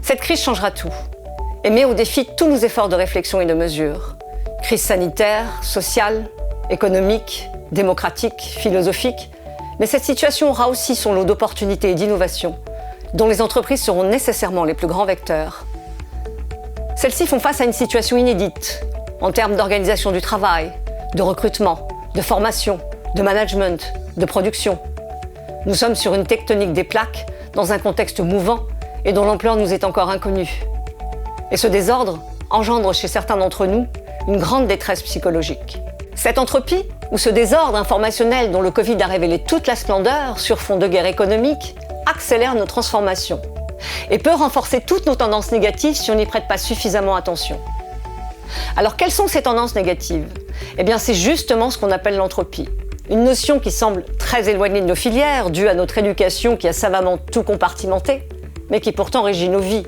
Cette crise changera tout et met au défi tous nos efforts de réflexion et de mesure. Crise sanitaire, sociale, économique, démocratique, philosophique. Mais cette situation aura aussi son lot d'opportunités et d'innovations, dont les entreprises seront nécessairement les plus grands vecteurs. Celles-ci font face à une situation inédite en termes d'organisation du travail, de recrutement, de formation, de management, de production. Nous sommes sur une tectonique des plaques, dans un contexte mouvant et dont l'ampleur nous est encore inconnue. Et ce désordre engendre chez certains d'entre nous une grande détresse psychologique. Cette entropie, ou ce désordre informationnel dont le Covid a révélé toute la splendeur sur fond de guerre économique, accélère nos transformations et peut renforcer toutes nos tendances négatives si on n'y prête pas suffisamment attention. Alors quelles sont ces tendances négatives ? Eh bien c'est justement ce qu'on appelle l'entropie. Une notion qui semble très éloignée de nos filières, due à notre éducation qui a savamment tout compartimenté, mais qui pourtant régit nos vies.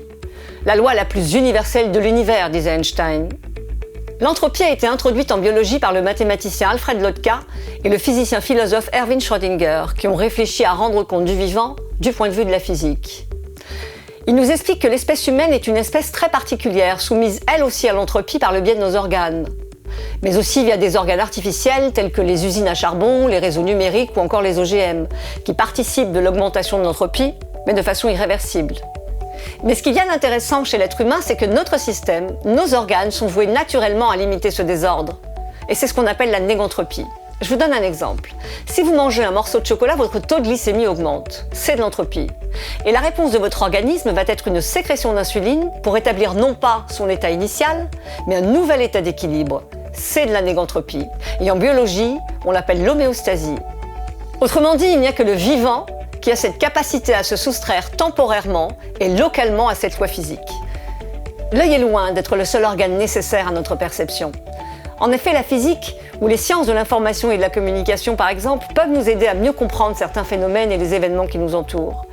La loi la plus universelle de l'univers, disait Einstein. L'entropie a été introduite en biologie par le mathématicien Alfred Lotka et le physicien-philosophe Erwin Schrödinger, qui ont réfléchi à rendre compte du vivant du point de vue de la physique. Ils nous expliquent que l'espèce humaine est une espèce très particulière, soumise elle aussi à l'entropie par le biais de nos organes, mais aussi via des organes artificiels tels que les usines à charbon, les réseaux numériques ou encore les OGM, qui participent de l'augmentation de l'entropie, mais de façon irréversible. Mais ce qu'il y a d'intéressant chez l'être humain, c'est que notre système, nos organes sont voués naturellement à limiter ce désordre. Et c'est ce qu'on appelle la négantropie. Je vous donne un exemple. Si vous mangez un morceau de chocolat, votre taux de glycémie augmente. C'est de l'entropie. Et la réponse de votre organisme va être une sécrétion d'insuline pour établir non pas son état initial, mais un nouvel état d'équilibre. C'est de la négantropie. Et en biologie, on l'appelle l'homéostasie. Autrement dit, il n'y a que le vivant qui a cette capacité à se soustraire temporairement et localement à cette loi physique. L'œil est loin d'être le seul organe nécessaire à notre perception. En effet, la physique, ou les sciences de l'information et de la communication par exemple, peuvent nous aider à mieux comprendre certains phénomènes et les événements qui nous entourent.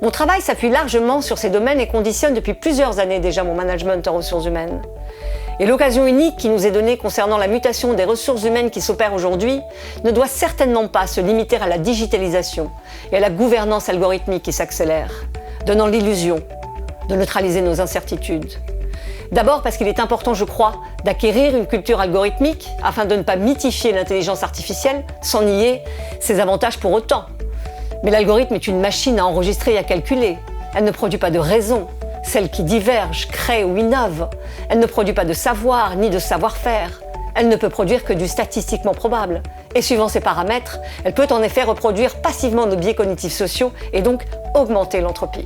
Mon travail s'appuie largement sur ces domaines et conditionne depuis plusieurs années déjà mon management en ressources humaines. Et l'occasion unique qui nous est donnée concernant la mutation des ressources humaines qui s'opère aujourd'hui ne doit certainement pas se limiter à la digitalisation et à la gouvernance algorithmique qui s'accélère, donnant l'illusion de neutraliser nos incertitudes. D'abord parce qu'il est important, je crois, d'acquérir une culture algorithmique afin de ne pas mythifier l'intelligence artificielle sans nier ses avantages pour autant. Mais l'algorithme est une machine à enregistrer et à calculer. Elle ne produit pas de raison, celle qui diverge, crée ou innove. Elle ne produit pas de savoir ni de savoir-faire. Elle ne peut produire que du statistiquement probable. Et suivant ces paramètres, elle peut en effet reproduire passivement nos biais cognitifs sociaux et donc augmenter l'entropie.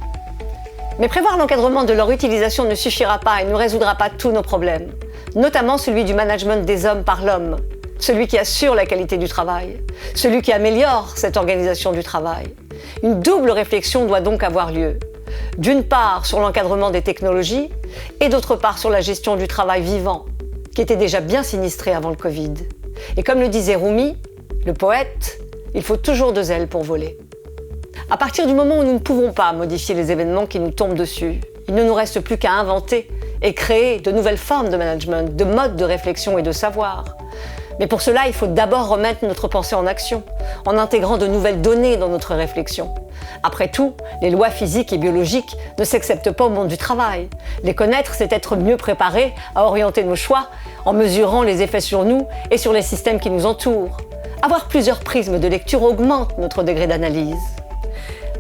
Mais prévoir l'encadrement de leur utilisation ne suffira pas et ne résoudra pas tous nos problèmes, notamment celui du management des hommes par l'homme, celui qui assure la qualité du travail, celui qui améliore cette organisation du travail. Une double réflexion doit donc avoir lieu. D'une part sur l'encadrement des technologies et d'autre part sur la gestion du travail vivant, qui était déjà bien sinistré avant le Covid. Et comme le disait Rumi, le poète, il faut toujours deux ailes pour voler. À partir du moment où nous ne pouvons pas modifier les événements qui nous tombent dessus, il ne nous reste plus qu'à inventer et créer de nouvelles formes de management, de modes de réflexion et de savoir. Mais pour cela, il faut d'abord remettre notre pensée en action, en intégrant de nouvelles données dans notre réflexion. Après tout, les lois physiques et biologiques ne s'acceptent pas au monde du travail. Les connaître, c'est être mieux préparé à orienter nos choix en mesurant les effets sur nous et sur les systèmes qui nous entourent. Avoir plusieurs prismes de lecture augmente notre degré d'analyse.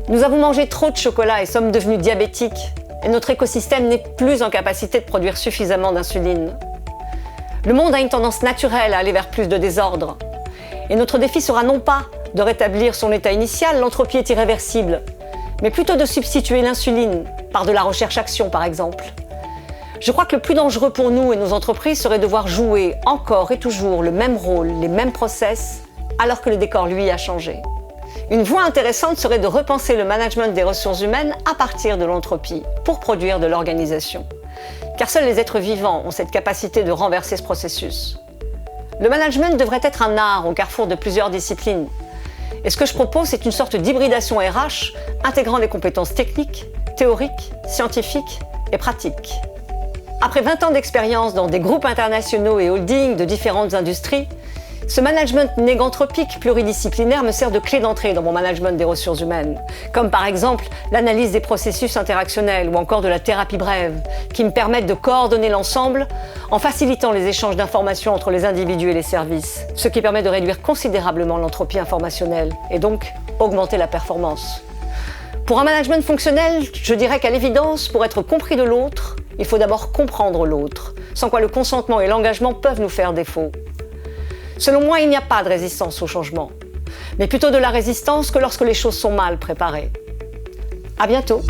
Nous avons mangé trop de chocolat et sommes devenus diabétiques, et notre écosystème n'est plus en capacité de produire suffisamment d'insuline. Le monde a une tendance naturelle à aller vers plus de désordre. Et notre défi sera non pas de rétablir son état initial, l'entropie est irréversible, mais plutôt de substituer l'insuline par de la recherche-action par exemple. Je crois que le plus dangereux pour nous et nos entreprises serait de voir jouer encore et toujours le même rôle, les mêmes process, alors que le décor lui a changé. Une voie intéressante serait de repenser le management des ressources humaines à partir de l'entropie, pour produire de l'organisation. Car seuls les êtres vivants ont cette capacité de renverser ce processus. Le management devrait être un art au carrefour de plusieurs disciplines. Et ce que je propose, c'est une sorte d'hybridation RH intégrant des compétences techniques, théoriques, scientifiques et pratiques. Après 20 ans d'expérience dans des groupes internationaux et holdings de différentes industries, Ce management négantropique pluridisciplinaire me sert de clé d'entrée dans mon management des ressources humaines, comme par exemple l'analyse des processus interactionnels ou encore de la thérapie brève, qui me permettent de coordonner l'ensemble en facilitant les échanges d'informations entre les individus et les services, ce qui permet de réduire considérablement l'entropie informationnelle et donc augmenter la performance. Pour un management fonctionnel, je dirais qu'à l'évidence, pour être compris de l'autre, il faut d'abord comprendre l'autre, sans quoi le consentement et l'engagement peuvent nous faire défaut. Selon moi, il n'y a pas de résistance au changement, mais plutôt de la résistance que lorsque les choses sont mal préparées. À bientôt.